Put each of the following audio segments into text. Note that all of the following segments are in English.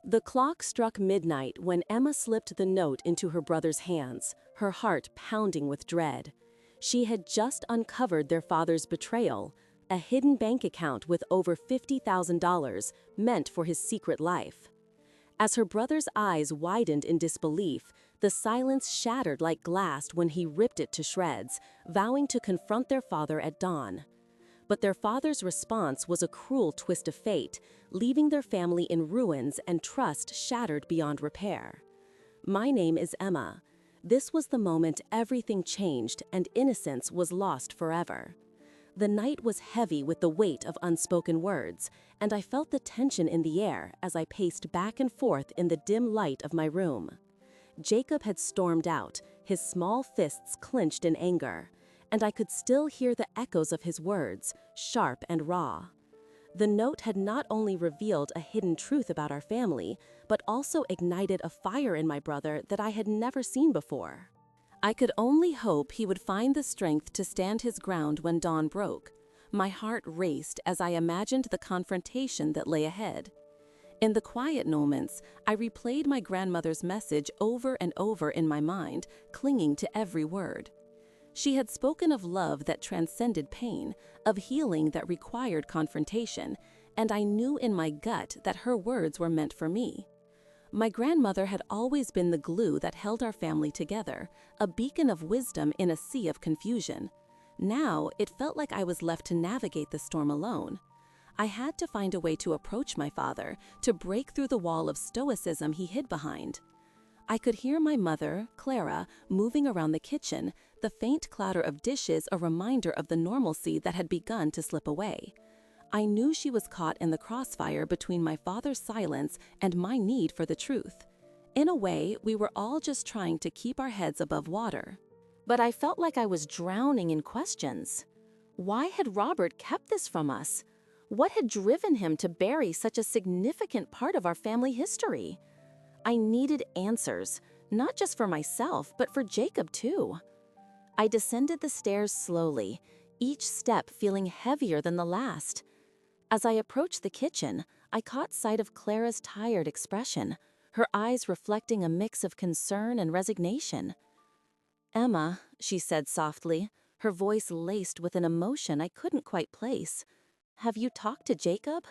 The clock struck midnight when Emma slipped the note into her brother's hands, her heart pounding with dread. She had just uncovered their father's betrayal, a hidden bank account with over $50,000 meant for his secret life. As her brother's eyes widened in disbelief, the silence shattered like glass when he ripped it to shreds, vowing to confront their father at dawn. But their father's response was a cruel twist of fate, leaving their family in ruins and trust shattered beyond repair. My name is Emma. This was the moment everything changed and innocence was lost forever. The night was heavy with the weight of unspoken words, and I felt the tension in the air as I paced back and forth in the dim light of my room. Jacob had stormed out, his small fists clenched in anger, and I could still hear the echoes of his words, sharp and raw. The note had not only revealed a hidden truth about our family, but also ignited a fire in my brother that I had never seen before. I could only hope he would find the strength to stand his ground when dawn broke. My heart raced as I imagined the confrontation that lay ahead. In the quiet moments, I replayed my grandmother's message over and over in my mind, clinging to every word. She had spoken of love that transcended pain, of healing that required confrontation, and I knew in my gut that her words were meant for me. My grandmother had always been the glue that held our family together, a beacon of wisdom in a sea of confusion. Now, it felt like I was left to navigate the storm alone. I had to find a way to approach my father, to break through the wall of stoicism he hid behind. I could hear my mother, Clara, moving around the kitchen, the faint clatter of dishes a reminder of the normalcy that had begun to slip away. I knew she was caught in the crossfire between my father's silence and my need for the truth. In a way, we were all just trying to keep our heads above water. But I felt like I was drowning in questions. Why had Robert kept this from us? What had driven him to bury such a significant part of our family history? I needed answers, not just for myself, but for Jacob too. I descended the stairs slowly, each step feeling heavier than the last. As I approached the kitchen, I caught sight of Clara's tired expression, her eyes reflecting a mix of concern and resignation. "Emma," she said softly, her voice laced with an emotion I couldn't quite place. "Have you talked to Jacob?"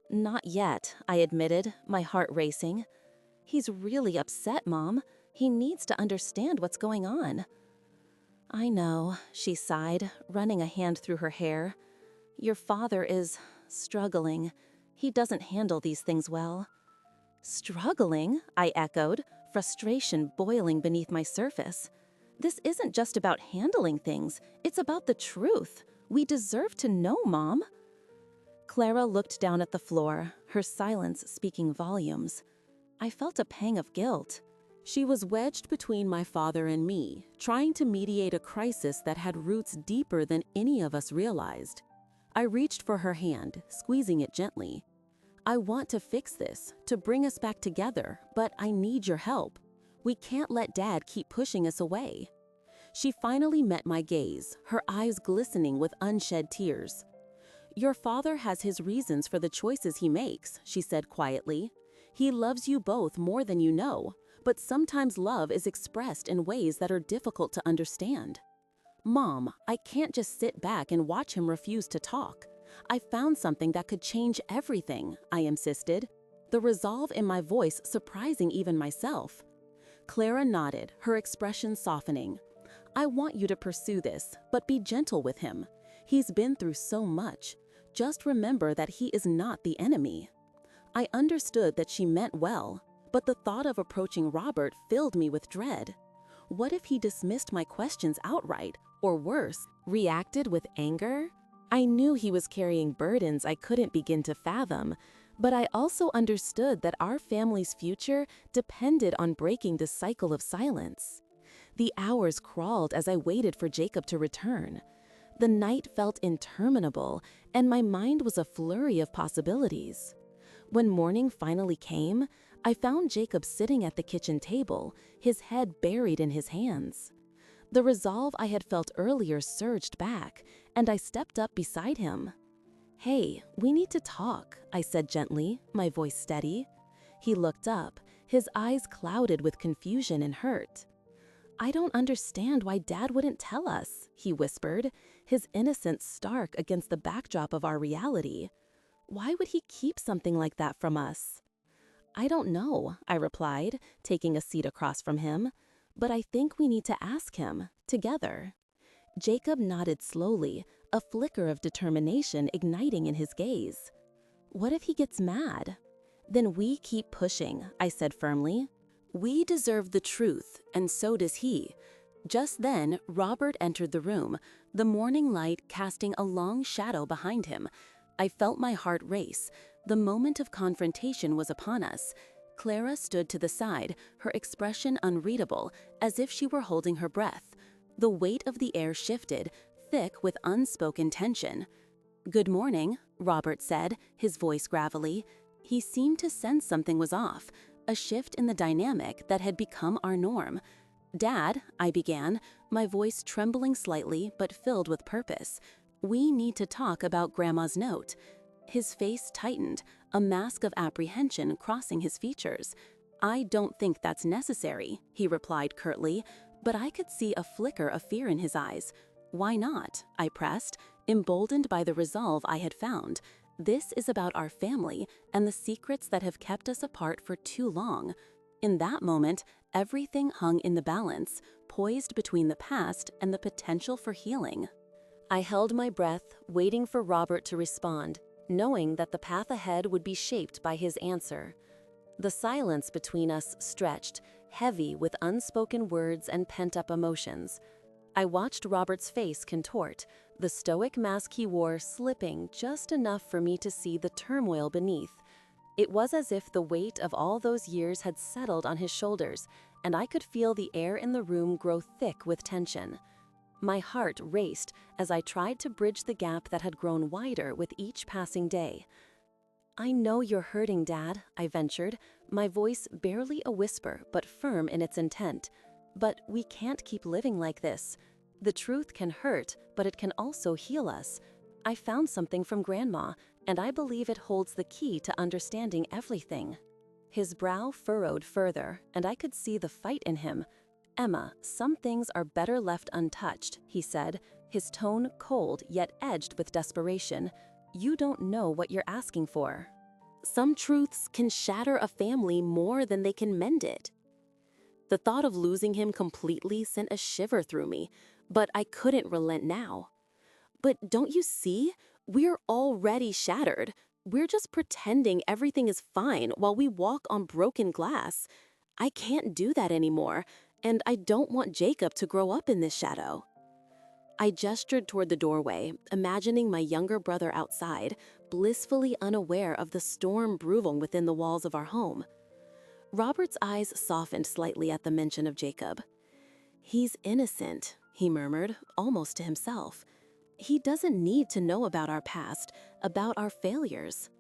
"Not yet," I admitted, my heart racing. "He's really upset, Mom. He needs to understand what's going on." "I know," she sighed, running a hand through her hair. "Your father is struggling. He doesn't handle these things well." "Struggling?" I echoed, frustration boiling beneath my surface. "This isn't just about handling things. It's about the truth. We deserve to know, Mom." Clara looked down at the floor, her silence speaking volumes. I felt a pang of guilt. She was wedged between my father and me, trying to mediate a crisis that had roots deeper than any of us realized. I reached for her hand, squeezing it gently. "I want to fix this, to bring us back together, but I need your help. We can't let Dad keep pushing us away." She finally met my gaze, her eyes glistening with unshed tears. "Your father has his reasons for the choices he makes," she said quietly. "He loves you both more than you know, but sometimes love is expressed in ways that are difficult to understand." "Mom, I can't just sit back and watch him refuse to talk. I found something that could change everything," I insisted, the resolve in my voice surprising even myself. Clara nodded, her expression softening. "I want you to pursue this, but be gentle with him. He's been through so much. Just remember that he is not the enemy." I understood that she meant well, but the thought of approaching Robert filled me with dread. What if he dismissed my questions outright, or worse, reacted with anger? I knew he was carrying burdens I couldn't begin to fathom, but I also understood that our family's future depended on breaking the cycle of silence. The hours crawled as I waited for Jacob to return. The night felt interminable, and my mind was a flurry of possibilities. When morning finally came, I found Jacob sitting at the kitchen table, his head buried in his hands. The resolve I had felt earlier surged back, and I stepped up beside him. "Hey, we need to talk," I said gently, my voice steady. He looked up, his eyes clouded with confusion and hurt. "I don't understand why Dad wouldn't tell us," he whispered, his innocence stark against the backdrop of our reality. "Why would he keep something like that from us?" "I don't know," I replied, taking a seat across from him, "but I think we need to ask him, together." Jacob nodded slowly, a flicker of determination igniting in his gaze. "What if he gets mad?" "Then we keep pushing," I said firmly. "We deserve the truth, and so does he." Just then, Robert entered the room, the morning light casting a long shadow behind him. I felt my heart race. The moment of confrontation was upon us. Clara stood to the side, her expression unreadable, as if she were holding her breath. The weight of the air shifted, thick with unspoken tension. "Good morning," Robert said, his voice gravelly. He seemed to sense something was off, a shift in the dynamic that had become our norm. "Dad," I began, my voice trembling slightly but filled with purpose, "we need to talk about Grandma's note." His face tightened, a mask of apprehension crossing his features. "I don't think that's necessary," he replied curtly, but I could see a flicker of fear in his eyes. "Why not?" I pressed, emboldened by the resolve I had found. This is about our family and the secrets that have kept us apart for too long. In that moment, everything hung in the balance, poised between the past and the potential for healing. I held my breath, waiting for Robert to respond, knowing that the path ahead would be shaped by his answer. The silence between us stretched, heavy with unspoken words and pent-up emotions. I watched Robert's face contort, the stoic mask he wore slipping just enough for me to see the turmoil beneath. It was as if the weight of all those years had settled on his shoulders, and I could feel the air in the room grow thick with tension. My heart raced as I tried to bridge the gap that had grown wider with each passing day. "I know you're hurting, Dad," I ventured, my voice barely a whisper but firm in its intent. "But we can't keep living like this. The truth can hurt, but it can also heal us. I found something from Grandma, and I believe it holds the key to understanding everything." His brow furrowed further, and I could see the fight in him. "Emma, some things are better left untouched," he said, his tone cold yet edged with desperation. "You don't know what you're asking for. Some truths can shatter a family more than they can mend it." The thought of losing him completely sent a shiver through me, but I couldn't relent now. "But don't you see? We're already shattered. We're just pretending everything is fine while we walk on broken glass. I can't do that anymore, and I don't want Jacob to grow up in this shadow." I gestured toward the doorway, imagining my younger brother outside, blissfully unaware of the storm brewing within the walls of our home. Robert's eyes softened slightly at the mention of Jacob. "He's innocent," he murmured, almost to himself. "He doesn't need to know about our past, about our failures."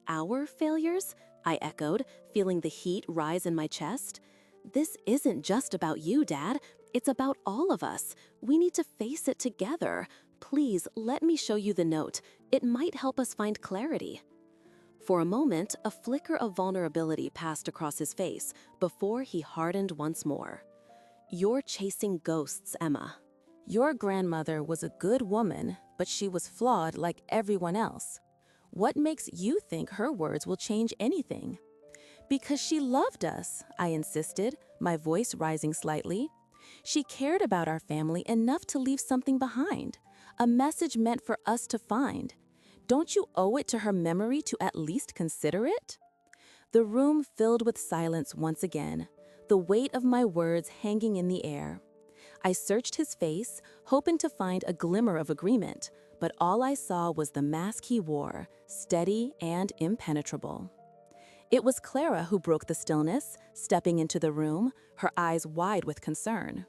"Our failures?" I echoed, feeling the heat rise in my chest. "This isn't just about you, Dad. It's about all of us. We need to face it together. Please, let me show you the note. It might help us find clarity." For a moment, a flicker of vulnerability passed across his face before he hardened once more. "You're chasing ghosts, Emma. Your grandmother was a good woman, but she was flawed like everyone else. What makes you think her words will change anything?" "Because she loved us," I insisted, my voice rising slightly. "She cared about our family enough to leave something behind, a message meant for us to find. Don't you owe it to her memory to at least consider it?" The room filled with silence once again, the weight of my words hanging in the air. I searched his face, hoping to find a glimmer of agreement, but all I saw was the mask he wore, steady and impenetrable. It was Clara who broke the stillness, stepping into the room, her eyes wide with concern.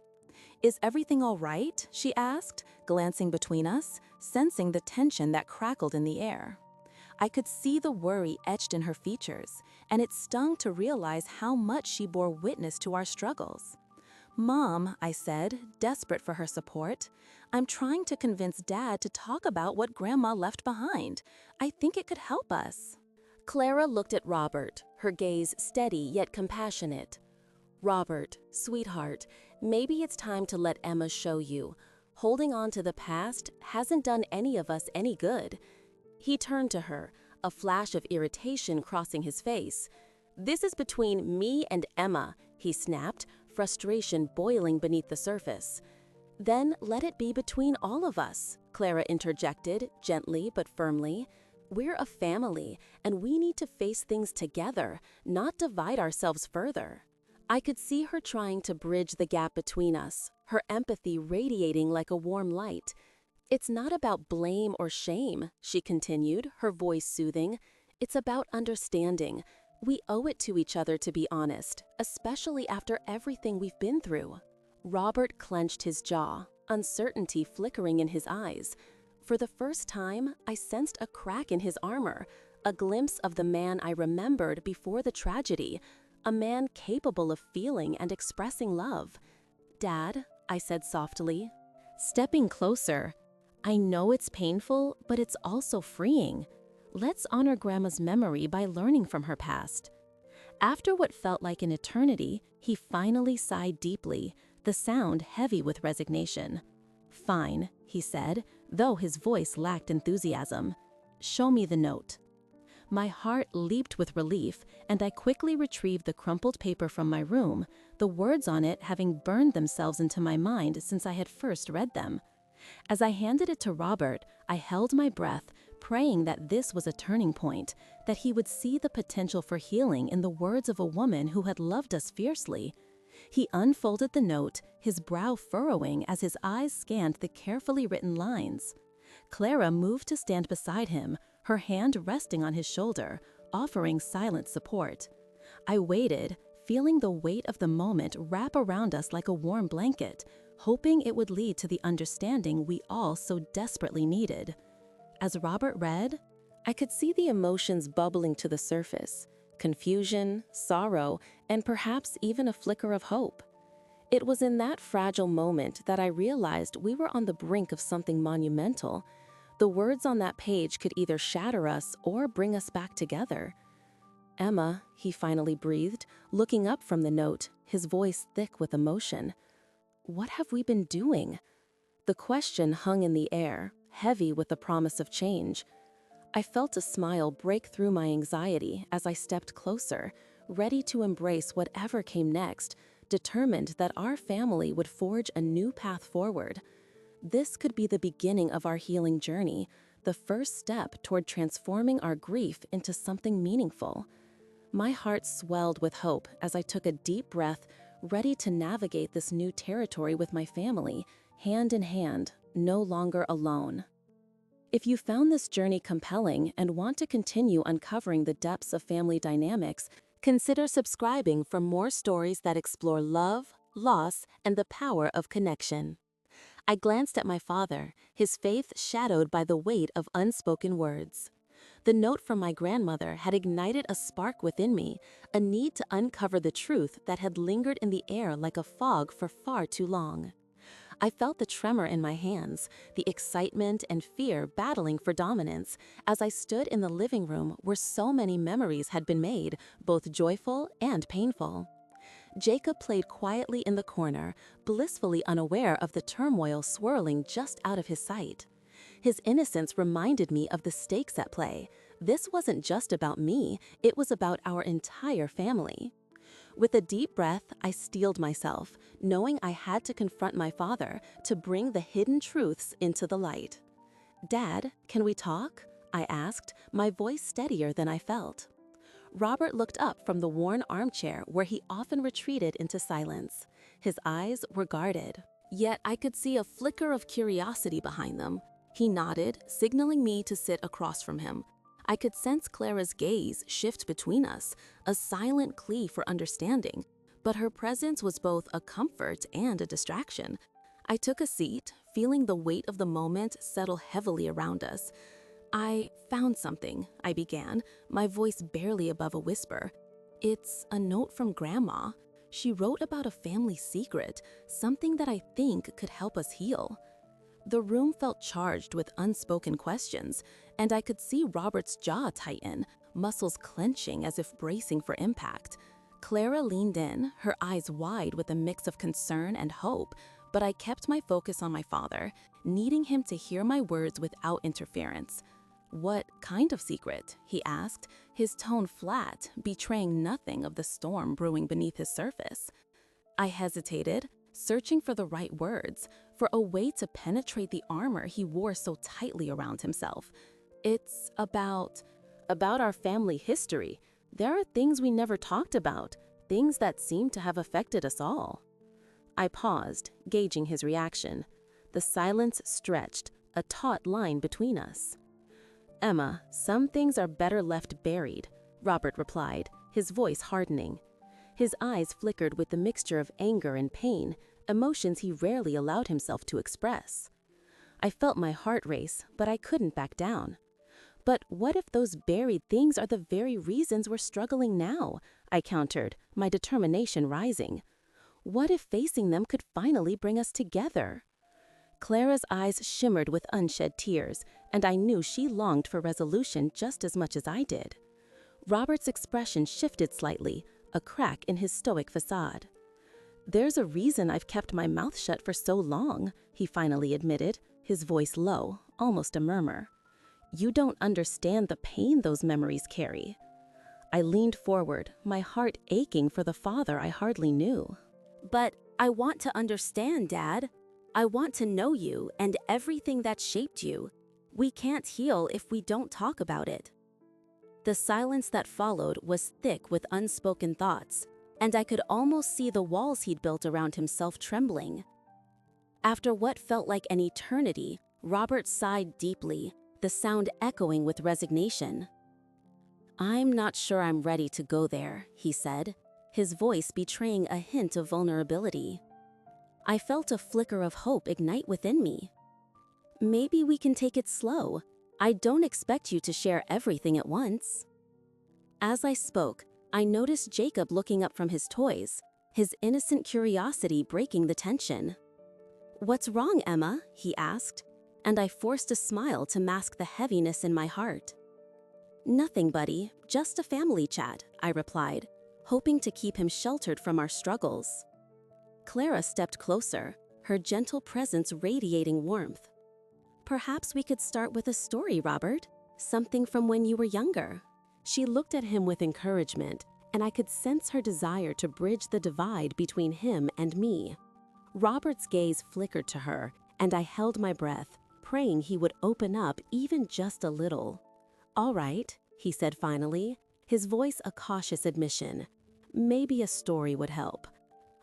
"Is everything all right?" she asked, glancing between us, sensing the tension that crackled in the air. I could see the worry etched in her features, and it stung to realize how much she bore witness to our struggles. "Mom," I said, desperate for her support, "I'm trying to convince Dad to talk about what Grandma left behind. I think it could help us." Clara looked at Robert, her gaze steady yet compassionate. "Robert, sweetheart, maybe it's time to let Emma show you. Holding on to the past hasn't done any of us any good." He turned to her, a flash of irritation crossing his face. "This is between me and Emma," he snapped, frustration boiling beneath the surface. "Then let it be between all of us," Clara interjected, gently but firmly. "We're a family, and we need to face things together, not divide ourselves further." I could see her trying to bridge the gap between us, her empathy radiating like a warm light. "It's not about blame or shame," she continued, her voice soothing. "It's about understanding. We owe it to each other to be honest, especially after everything we've been through." Robert clenched his jaw, uncertainty flickering in his eyes. For the first time, I sensed a crack in his armor, a glimpse of the man I remembered before the tragedy, a man capable of feeling and expressing love. "Dad," I said softly, stepping closer, "I know it's painful, but it's also freeing. Let's honor Grandma's memory by learning from her past." After what felt like an eternity, he finally sighed deeply, the sound heavy with resignation. "Fine," he said, though his voice lacked enthusiasm. "Show me the note." My heart leaped with relief, and I quickly retrieved the crumpled paper from my room, the words on it having burned themselves into my mind since I had first read them. As I handed it to Robert, I held my breath, praying that this was a turning point, that he would see the potential for healing in the words of a woman who had loved us fiercely. He unfolded the note, his brow furrowing as his eyes scanned the carefully written lines. Clara moved to stand beside him, her hand resting on his shoulder, offering silent support. I waited, feeling the weight of the moment wrap around us like a warm blanket, hoping it would lead to the understanding we all so desperately needed. As Robert read, I could see the emotions bubbling to the surface: confusion, sorrow, and perhaps even a flicker of hope. It was in that fragile moment that I realized we were on the brink of something monumental. The words on that page could either shatter us or bring us back together. "Emma," he finally breathed, looking up from the note, his voice thick with emotion. "What have we been doing?" The question hung in the air, heavy with the promise of change. I felt a smile break through my anxiety as I stepped closer, ready to embrace whatever came next, determined that our family would forge a new path forward. This could be the beginning of our healing journey, the first step toward transforming our grief into something meaningful. My heart swelled with hope as I took a deep breath, ready to navigate this new territory with my family, hand in hand, no longer alone. If you found this journey compelling and want to continue uncovering the depths of family dynamics, consider subscribing for more stories that explore love, loss, and the power of connection. I glanced at my father, his faith shadowed by the weight of unspoken words. The note from my grandmother had ignited a spark within me, a need to uncover the truth that had lingered in the air like a fog for far too long. I felt the tremor in my hands, the excitement and fear battling for dominance as I stood in the living room where so many memories had been made, both joyful and painful. Jacob played quietly in the corner, blissfully unaware of the turmoil swirling just out of his sight. His innocence reminded me of the stakes at play. This wasn't just about me, it was about our entire family. With a deep breath, I steeled myself, knowing I had to confront my father to bring the hidden truths into the light. "Dad, can we talk?" I asked, my voice steadier than I felt. Robert looked up from the worn armchair where he often retreated into silence. His eyes were guarded, yet I could see a flicker of curiosity behind them. He nodded, signaling me to sit across from him. I could sense Clara's gaze shift between us, a silent plea for understanding, but her presence was both a comfort and a distraction. I took a seat, feeling the weight of the moment settle heavily around us. "I found something," I began, my voice barely above a whisper. "It's a note from Grandma. She wrote about a family secret, something that I think could help us heal." The room felt charged with unspoken questions, and I could see Robert's jaw tighten, muscles clenching as if bracing for impact. Clara leaned in, her eyes wide with a mix of concern and hope, but I kept my focus on my father, needing him to hear my words without interference. "What kind of secret?" he asked, his tone flat, betraying nothing of the storm brewing beneath his surface. I hesitated, searching for the right words, for a way to penetrate the armor he wore so tightly around himself. "It's about our family history. There are things we never talked about, things that seem to have affected us all." I paused, gauging his reaction. The silence stretched, a taut line between us. "Emma, some things are better left buried," Robert replied, his voice hardening. His eyes flickered with the mixture of anger and pain, emotions he rarely allowed himself to express. I felt my heart race, but I couldn't back down. "But what if those buried things are the very reasons we're struggling now?" I countered, my determination rising. "What if facing them could finally bring us together?" Clara's eyes shimmered with unshed tears, and I knew she longed for resolution just as much as I did. Robert's expression shifted slightly, a crack in his stoic facade. "There's a reason I've kept my mouth shut for so long," he finally admitted, his voice low, almost a murmur. "You don't understand the pain those memories carry." I leaned forward, my heart aching for the father I hardly knew. "But I want to understand, Dad. I want to know you and everything that shaped you. We can't heal if we don't talk about it." The silence that followed was thick with unspoken thoughts, and I could almost see the walls he'd built around himself trembling. After what felt like an eternity, Robert sighed deeply, the sound echoing with resignation. "I'm not sure I'm ready to go there," he said, his voice betraying a hint of vulnerability. I felt a flicker of hope ignite within me. "Maybe we can take it slow. I don't expect you to share everything at once." As I spoke, I noticed Jacob looking up from his toys, his innocent curiosity breaking the tension. "What's wrong, Emma?" he asked, and I forced a smile to mask the heaviness in my heart. "Nothing, buddy, just a family chat," I replied, hoping to keep him sheltered from our struggles. Clara stepped closer, her gentle presence radiating warmth. "Perhaps we could start with a story, Robert, something from when you were younger." She looked at him with encouragement, and I could sense her desire to bridge the divide between him and me. Robert's gaze flickered to her, and I held my breath, praying he would open up even just a little. "All right," he said finally, his voice a cautious admission. "Maybe a story would help."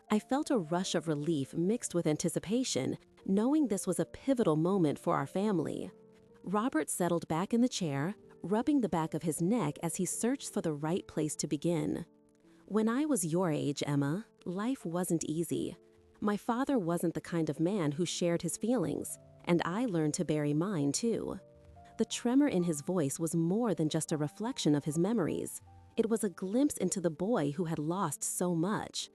I felt a rush of relief mixed with anticipation, knowing this was a pivotal moment for our family. Robert settled back in the chair, rubbing the back of his neck as he searched for the right place to begin. "When I was your age, Emma, life wasn't easy. My father wasn't the kind of man who shared his feelings, and I learned to bury mine too." The tremor in his voice was more than just a reflection of his memories. It was a glimpse into the boy who had lost so much.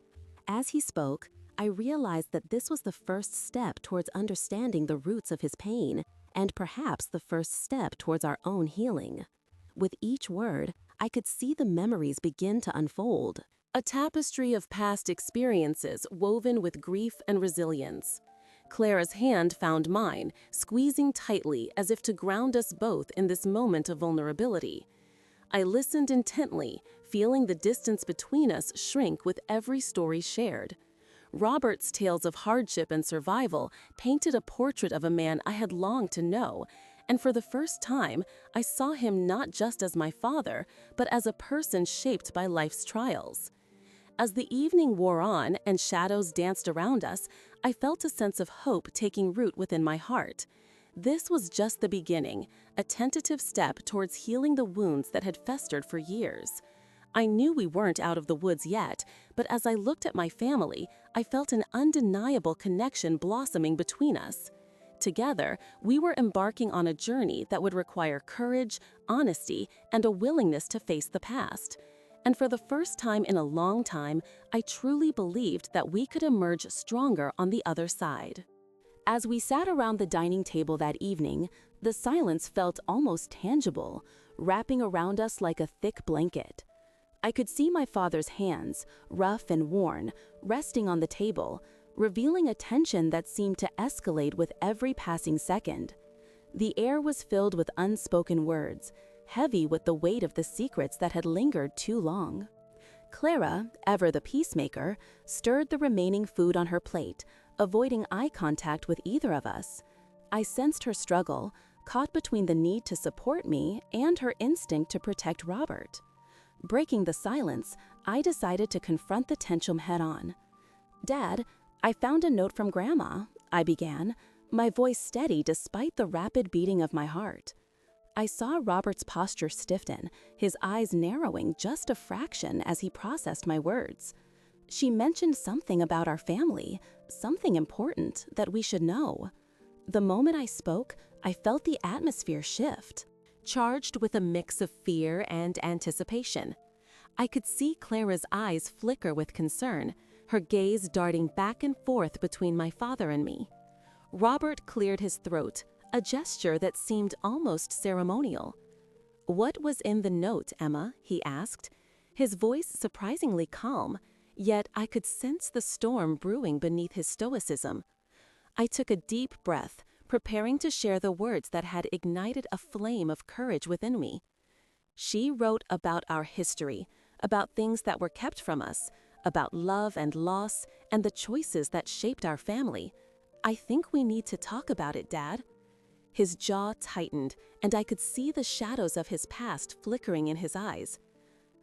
As he spoke, I realized that this was the first step towards understanding the roots of his pain, and perhaps the first step towards our own healing. With each word, I could see the memories begin to unfold, a tapestry of past experiences woven with grief and resilience. Clara's hand found mine, squeezing tightly as if to ground us both in this moment of vulnerability. I listened intently, feeling the distance between us shrink with every story shared. Robert's tales of hardship and survival painted a portrait of a man I had longed to know, and for the first time, I saw him not just as my father, but as a person shaped by life's trials. As the evening wore on and shadows danced around us, I felt a sense of hope taking root within my heart. This was just the beginning, a tentative step towards healing the wounds that had festered for years. I knew we weren't out of the woods yet, but as I looked at my family, I felt an undeniable connection blossoming between us. Together, we were embarking on a journey that would require courage, honesty, and a willingness to face the past. And for the first time in a long time, I truly believed that we could emerge stronger on the other side. As we sat around the dining table that evening, The silence felt almost tangible, wrapping around us like a thick blanket. I could see my father's hands, rough and worn, resting on the table, revealing a tension that seemed to escalate with every passing second. The air was filled with unspoken words, heavy with the weight of the secrets that had lingered too long. Clara, ever the peacemaker, stirred the remaining food on her plate, avoiding eye contact with either of us. I sensed her struggle, caught between the need to support me and her instinct to protect Robert. Breaking the silence, I decided to confront the tension head-on. "Dad, I found a note from Grandma," I began, my voice steady despite the rapid beating of my heart. I saw Robert's posture stiffen, his eyes narrowing just a fraction as he processed my words. "She mentioned something about our family, something important that we should know." The moment I spoke, I felt the atmosphere shift, charged with a mix of fear and anticipation. I could see Clara's eyes flicker with concern, her gaze darting back and forth between my father and me. Robert cleared his throat, a gesture that seemed almost ceremonial. "What was in the note, Emma?" he asked, his voice surprisingly calm, yet I could sense the storm brewing beneath his stoicism. I took a deep breath, preparing to share the words that had ignited a flame of courage within me. "She wrote about our history, about things that were kept from us, about love and loss, and the choices that shaped our family. I think we need to talk about it, Dad." His jaw tightened, and I could see the shadows of his past flickering in his eyes.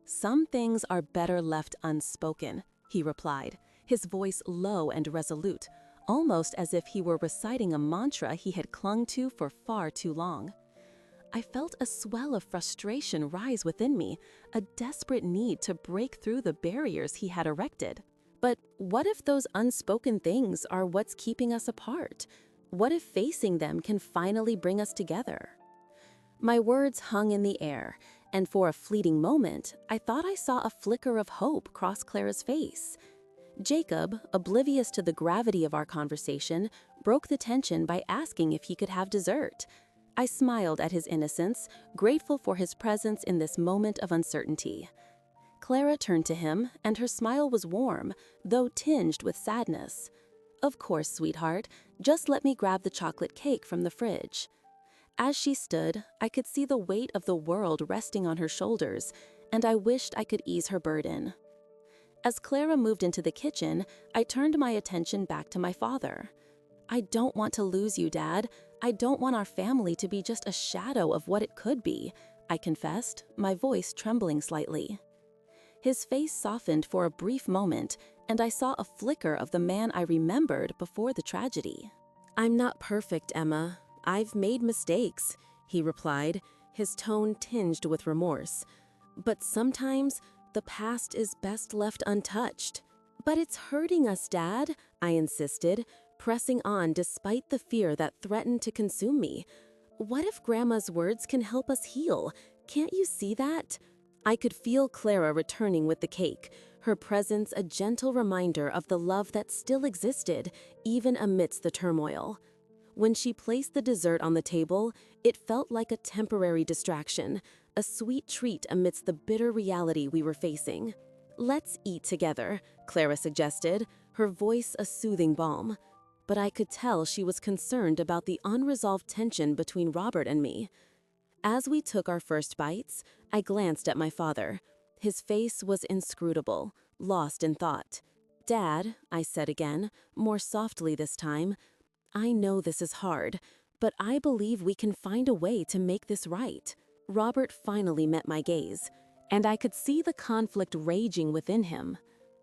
"Some things are better left unspoken," he replied, his voice low and resolute, almost as if he were reciting a mantra he had clung to for far too long. I felt a swell of frustration rise within me, a desperate need to break through the barriers he had erected. But what if those unspoken things are what's keeping us apart? What if facing them can finally bring us together? My words hung in the air, and for a fleeting moment, I thought I saw a flicker of hope cross Clara's face. Jacob, oblivious to the gravity of our conversation, broke the tension by asking if he could have dessert. I smiled at his innocence, grateful for his presence in this moment of uncertainty. Clara turned to him, and her smile was warm, though tinged with sadness. "Of course, sweetheart. Just let me grab the chocolate cake from the fridge." As she stood, I could see the weight of the world resting on her shoulders, and I wished I could ease her burden. As Clara moved into the kitchen, I turned my attention back to my father. "I don't want to lose you, Dad. I don't want our family to be just a shadow of what it could be," I confessed, my voice trembling slightly. His face softened for a brief moment, and I saw a flicker of the man I remembered before the tragedy. "I'm not perfect, Emma. I've made mistakes," he replied, his tone tinged with remorse. "But sometimes the past is best left untouched." "But it's hurting us, Dad," I insisted, pressing on despite the fear that threatened to consume me. "What if Grandma's words can help us heal? Can't you see that?" I could feel Clara returning with the cake, her presence a gentle reminder of the love that still existed, even amidst the turmoil. When she placed the dessert on the table, it felt like a temporary distraction, a sweet treat amidst the bitter reality we were facing. "Let's eat together," Clara suggested, her voice a soothing balm. But I could tell she was concerned about the unresolved tension between Robert and me. As we took our first bites, I glanced at my father. His face was inscrutable, lost in thought. "Dad," I said again, more softly this time, "I know this is hard, but I believe we can find a way to make this right." Robert finally met my gaze, and I could see the conflict raging within him.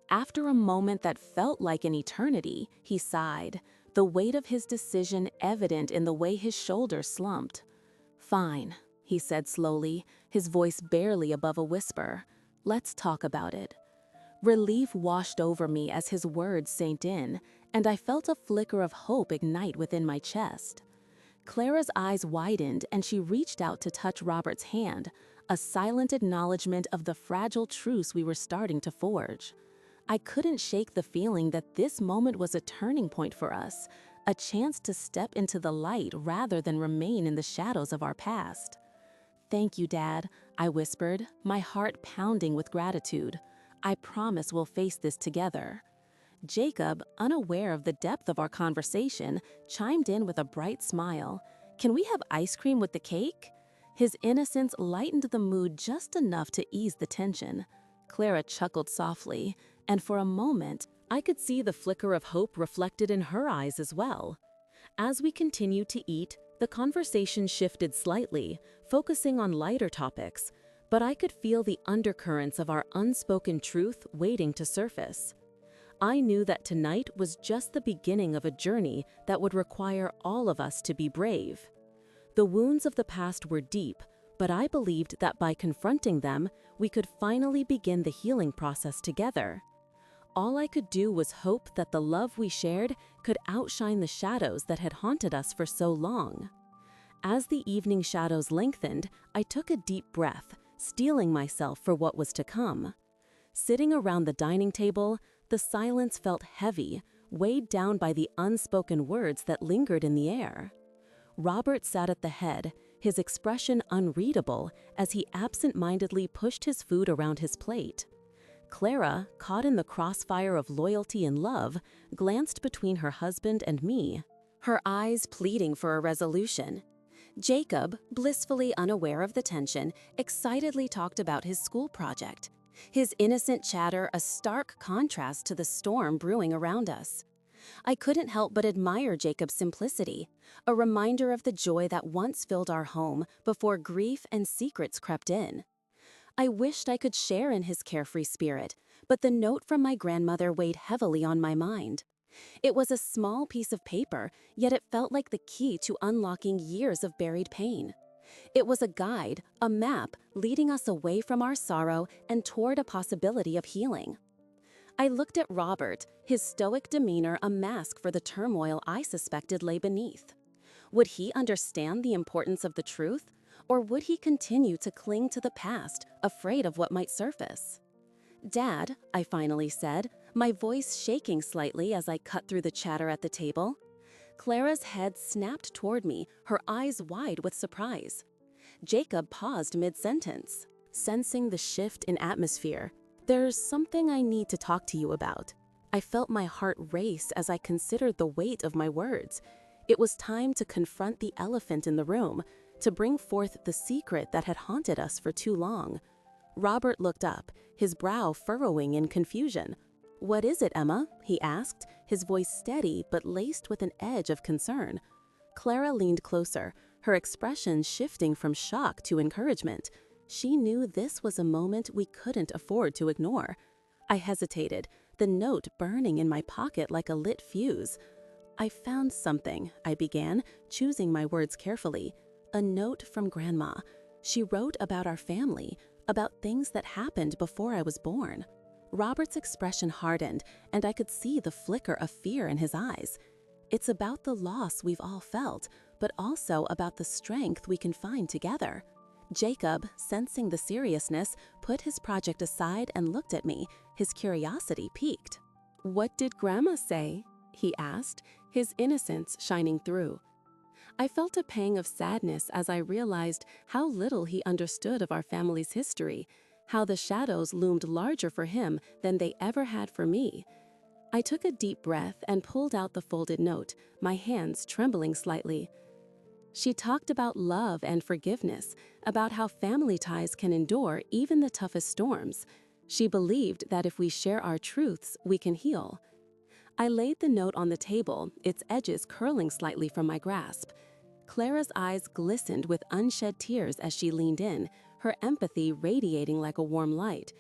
After a moment that felt like an eternity, he sighed, the weight of his decision evident in the way his shoulders slumped. "Fine," he said slowly, his voice barely above a whisper. "Let's talk about it." Relief washed over me as his words sank in, and I felt a flicker of hope ignite within my chest. Clara's eyes widened and she reached out to touch Robert's hand, a silent acknowledgement of the fragile truce we were starting to forge. I couldn't shake the feeling that this moment was a turning point for us, a chance to step into the light rather than remain in the shadows of our past. "Thank you, Dad," I whispered, my heart pounding with gratitude. "I promise we'll face this together." Jacob, unaware of the depth of our conversation, chimed in with a bright smile. "Can we have ice cream with the cake?" His innocence lightened the mood just enough to ease the tension. Clara chuckled softly, and for a moment, I could see the flicker of hope reflected in her eyes as well. As we continued to eat, the conversation shifted slightly, focusing on lighter topics, but I could feel the undercurrents of our unspoken truth waiting to surface. I knew that tonight was just the beginning of a journey that would require all of us to be brave. The wounds of the past were deep, but I believed that by confronting them, we could finally begin the healing process together. All I could do was hope that the love we shared could outshine the shadows that had haunted us for so long. As the evening shadows lengthened, I took a deep breath, steeling myself for what was to come. Sitting around the dining table, the silence felt heavy, weighed down by the unspoken words that lingered in the air. Robert sat at the head, his expression unreadable as he absent-mindedly pushed his food around his plate. Clara, caught in the crossfire of loyalty and love, glanced between her husband and me, her eyes pleading for a resolution. Jacob, blissfully unaware of the tension, excitedly talked about his school project, his innocent chatter a stark contrast to the storm brewing around us. I couldn't help but admire Jacob's simplicity, a reminder of the joy that once filled our home before grief and secrets crept in. I wished I could share in his carefree spirit, but the note from my grandmother weighed heavily on my mind. It was a small piece of paper, yet it felt like the key to unlocking years of buried pain. It was a guide, a map, leading us away from our sorrow and toward a possibility of healing. I looked at Robert, his stoic demeanor a mask for the turmoil I suspected lay beneath. Would he understand the importance of the truth, or would he continue to cling to the past, afraid of what might surface? "Dad," I finally said, my voice shaking slightly as I cut through the chatter at the table. Clara's head snapped toward me, her eyes wide with surprise. Jacob paused mid-sentence, sensing the shift in atmosphere. "There's something I need to talk to you about." I felt my heart race as I considered the weight of my words. It was time to confront the elephant in the room, to bring forth the secret that had haunted us for too long. Robert looked up, his brow furrowing in confusion. "What is it, Emma?" he asked, his voice steady but laced with an edge of concern. Clara leaned closer, her expression shifting from shock to encouragement. She knew this was a moment we couldn't afford to ignore. I hesitated, the note burning in my pocket like a lit fuse. "I found something," I began, choosing my words carefully. "A note from Grandma. She wrote about our family, about things that happened before I was born." Robert's expression hardened, and I could see the flicker of fear in his eyes. "It's about the loss we've all felt, but also about the strength we can find together." Jacob, sensing the seriousness, put his project aside and looked at me, his curiosity piqued. "What did Grandma say?" he asked, his innocence shining through. I felt a pang of sadness as I realized how little he understood of our family's history, how the shadows loomed larger for him than they ever had for me. I took a deep breath and pulled out the folded note, my hands trembling slightly. She talked about love and forgiveness, about how family ties can endure even the toughest storms. She believed that if we share our truths, we can heal. I laid the note on the table, its edges curling slightly from my grasp. Clara's eyes glistened with unshed tears as she leaned in, her empathy radiating like a warm light.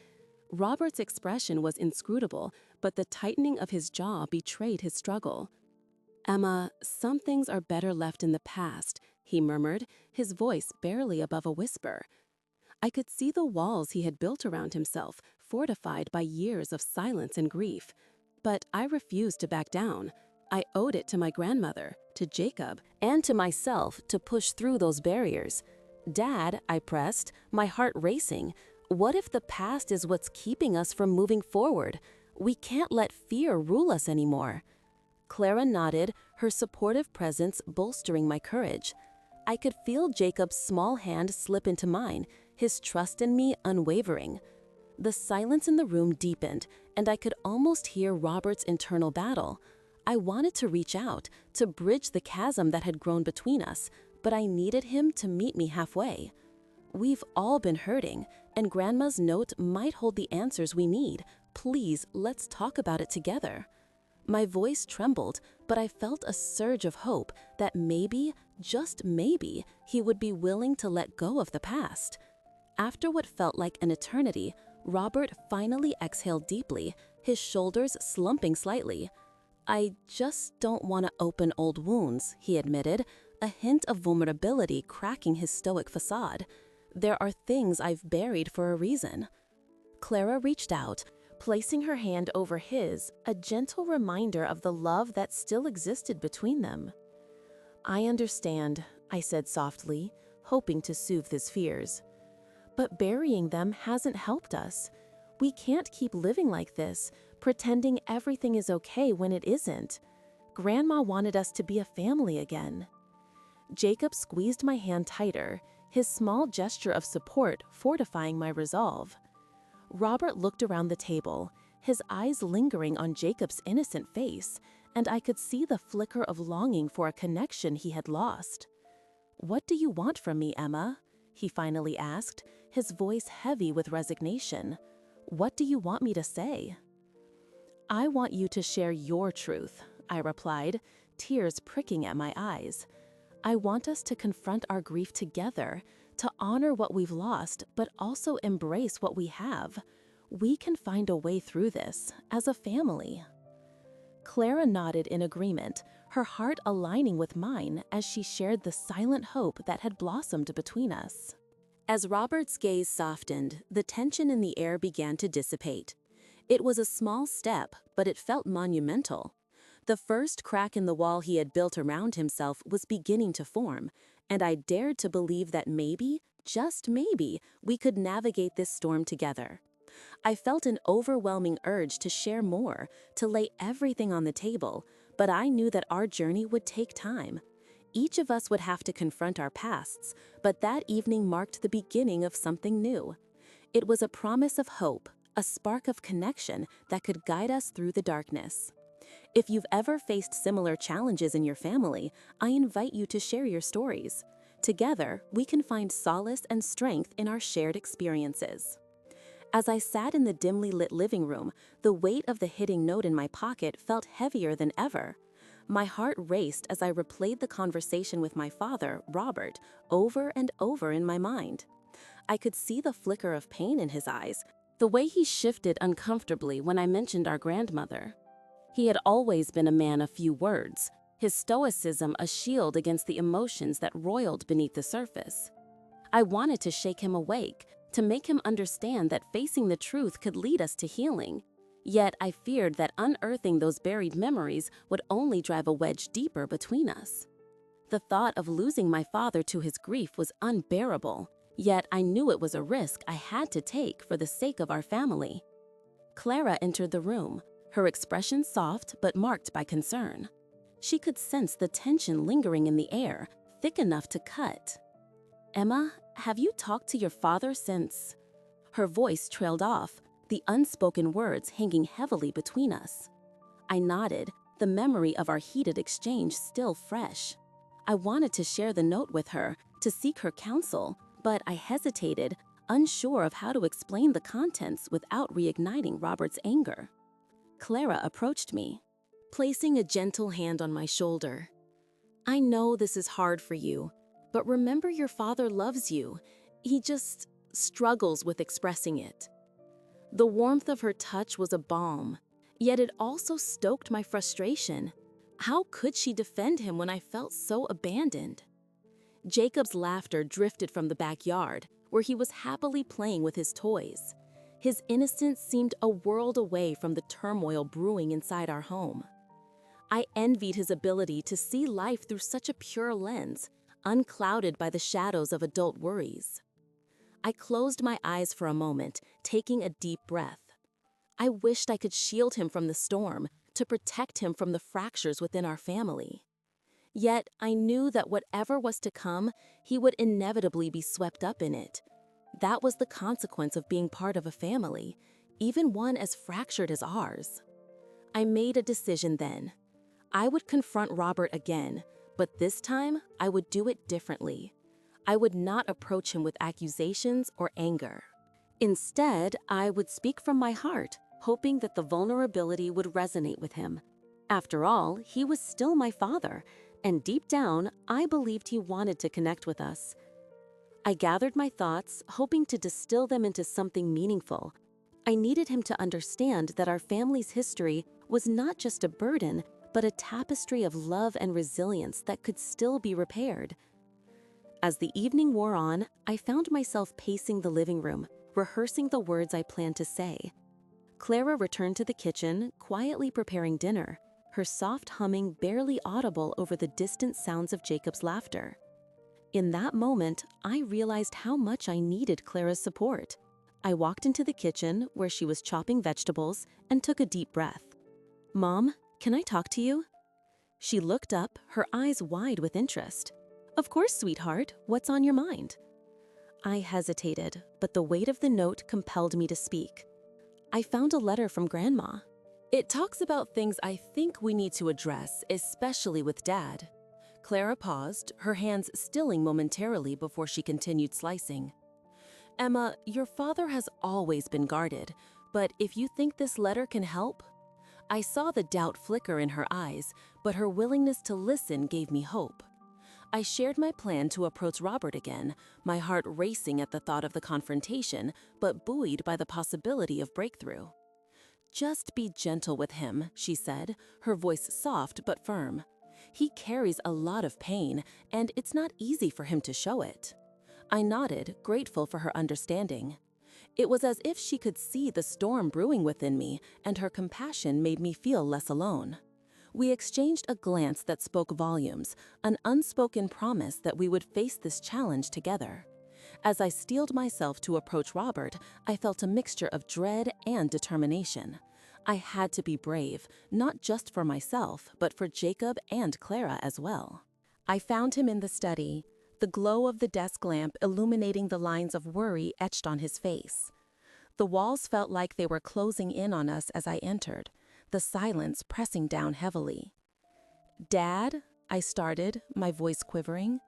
Robert's expression was inscrutable, but the tightening of his jaw betrayed his struggle. "Emma, some things are better left in the past," he murmured, his voice barely above a whisper. I could see the walls he had built around himself, fortified by years of silence and grief. But I refused to back down. I owed it to my grandmother, to Jacob, and to myself to push through those barriers. "Dad," I pressed, my heart racing, "what if the past is what's keeping us from moving forward? We can't let fear rule us anymore." Clara nodded, her supportive presence bolstering my courage. I could feel Jacob's small hand slip into mine, his trust in me unwavering. The silence in the room deepened, and I could almost hear Robert's internal battle. I wanted to reach out, to bridge the chasm that had grown between us, but I needed him to meet me halfway. We've all been hurting, and Grandma's note might hold the answers we need. Please, let's talk about it together. My voice trembled, but I felt a surge of hope that maybe, just maybe, he would be willing to let go of the past. After what felt like an eternity, Robert finally exhaled deeply, his shoulders slumping slightly. "I just don't want to open old wounds," he admitted, a hint of vulnerability cracking his stoic facade. "There are things I've buried for a reason." Clara reached out, placing her hand over his, a gentle reminder of the love that still existed between them. "I understand," I said softly, hoping to soothe his fears. "But burying them hasn't helped us. We can't keep living like this, pretending everything is okay when it isn't. Grandma wanted us to be a family again." Jacob squeezed my hand tighter, his small gesture of support fortifying my resolve. Robert looked around the table, his eyes lingering on Jacob's innocent face, and I could see the flicker of longing for a connection he had lost. "What do you want from me, Emma?" he finally asked, his voice heavy with resignation. "What do you want me to say?" "I want you to share your truth," I replied, tears pricking at my eyes. "I want us to confront our grief together, to honor what we've lost, but also embrace what we have. We can find a way through this, as a family." Clara nodded in agreement, her heart aligning with mine as she shared the silent hope that had blossomed between us. As Robert's gaze softened, the tension in the air began to dissipate. It was a small step, but it felt monumental. The first crack in the wall he had built around himself was beginning to form, and I dared to believe that maybe, just maybe, we could navigate this storm together. I felt an overwhelming urge to share more, to lay everything on the table, but I knew that our journey would take time. Each of us would have to confront our pasts, but that evening marked the beginning of something new. It was a promise of hope, a spark of connection that could guide us through the darkness. If you've ever faced similar challenges in your family, I invite you to share your stories. Together, we can find solace and strength in our shared experiences. As I sat in the dimly lit living room, the weight of the hitting note in my pocket felt heavier than ever. My heart raced as I replayed the conversation with my father, Robert, over and over in my mind. I could see the flicker of pain in his eyes, the way he shifted uncomfortably when I mentioned our grandmother. He had always been a man of few words, his stoicism a shield against the emotions that roiled beneath the surface. I wanted to shake him awake, to make him understand that facing the truth could lead us to healing. Yet I feared that unearthing those buried memories would only drive a wedge deeper between us. The thought of losing my father to his grief was unbearable, yet I knew it was a risk I had to take for the sake of our family. Clara entered the room, her expression soft but marked by concern. She could sense the tension lingering in the air, thick enough to cut. "Emma, have you talked to your father since?" Her voice trailed off, the unspoken words hanging heavily between us. I nodded, the memory of our heated exchange still fresh. I wanted to share the note with her, to seek her counsel, but I hesitated, unsure of how to explain the contents without reigniting Robert's anger. Clara approached me, placing a gentle hand on my shoulder. "I know this is hard for you, but remember your father loves you. He just struggles with expressing it." The warmth of her touch was a balm, yet it also stoked my frustration. How could she defend him when I felt so abandoned? Jacob's laughter drifted from the backyard, where he was happily playing with his toys. His innocence seemed a world away from the turmoil brewing inside our home. I envied his ability to see life through such a pure lens, unclouded by the shadows of adult worries. I closed my eyes for a moment, taking a deep breath. I wished I could shield him from the storm, to protect him from the fractures within our family. Yet I knew that whatever was to come, he would inevitably be swept up in it. That was the consequence of being part of a family, even one as fractured as ours. I made a decision then. I would confront Robert again, but this time I would do it differently. I would not approach him with accusations or anger. Instead, I would speak from my heart, hoping that the vulnerability would resonate with him. After all, he was still my father, and deep down, I believed he wanted to connect with us. I gathered my thoughts, hoping to distill them into something meaningful. I needed him to understand that our family's history was not just a burden, but a tapestry of love and resilience that could still be repaired. As the evening wore on, I found myself pacing the living room, rehearsing the words I planned to say. Clara returned to the kitchen, quietly preparing dinner, her soft humming barely audible over the distant sounds of Jacob's laughter. In that moment, I realized how much I needed Clara's support. I walked into the kitchen, where she was chopping vegetables, and took a deep breath. "Mom, can I talk to you?" She looked up, her eyes wide with interest. "Of course, sweetheart. What's on your mind?" I hesitated, but the weight of the note compelled me to speak. "I found a letter from Grandma. It talks about things I think we need to address, especially with Dad." Clara paused, her hands stilling momentarily before she continued slicing. "Emma, your father has always been guarded, but if you think this letter can help?" I saw the doubt flicker in her eyes, but her willingness to listen gave me hope. I shared my plan to approach Robert again, my heart racing at the thought of the confrontation, but buoyed by the possibility of breakthrough. "Just be gentle with him," she said, her voice soft but firm. "He carries a lot of pain, and it's not easy for him to show it." I nodded, grateful for her understanding. It was as if she could see the storm brewing within me, and her compassion made me feel less alone. We exchanged a glance that spoke volumes, an unspoken promise that we would face this challenge together. As I steeled myself to approach Robert, I felt a mixture of dread and determination. I had to be brave, not just for myself, but for Jacob and Clara as well. I found him in the study, the glow of the desk lamp illuminating the lines of worry etched on his face. The walls felt like they were closing in on us as I entered, the silence pressing down heavily. "Dad?" I started, my voice quivering.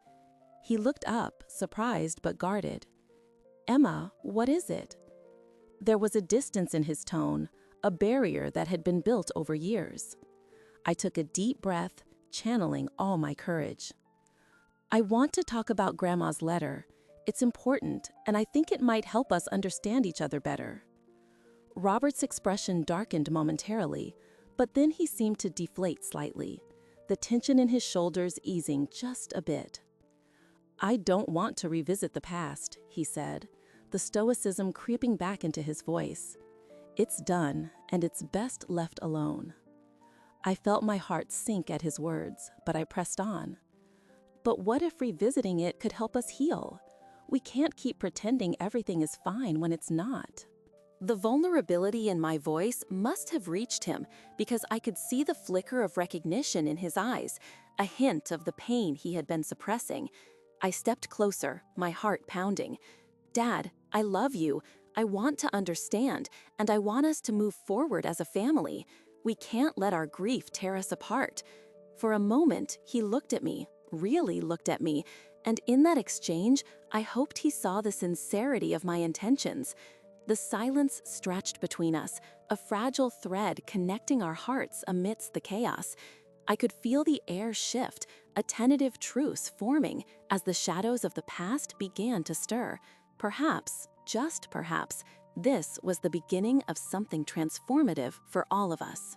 He looked up, surprised but guarded. "Emma, what is it?" There was a distance in his tone, a barrier that had been built over years. I took a deep breath, channeling all my courage. "I want to talk about Grandma's letter. It's important, and I think it might help us understand each other better." Robert's expression darkened momentarily, but then he seemed to deflate slightly, the tension in his shoulders easing just a bit. "I don't want to revisit the past," he said, the stoicism creeping back into his voice. "It's done, and it's best left alone." I felt my heart sink at his words, but I pressed on. "But what if revisiting it could help us heal? We can't keep pretending everything is fine when it's not." The vulnerability in my voice must have reached him, because I could see the flicker of recognition in his eyes, a hint of the pain he had been suppressing. I stepped closer, my heart pounding. "Dad, I love you. I want to understand, and I want us to move forward as a family. We can't let our grief tear us apart." For a moment, he looked at me, really looked at me, and in that exchange, I hoped he saw the sincerity of my intentions. The silence stretched between us, a fragile thread connecting our hearts amidst the chaos. I could feel the air shift, a tentative truce forming as the shadows of the past began to stir. Perhaps, just perhaps, this was the beginning of something transformative for all of us.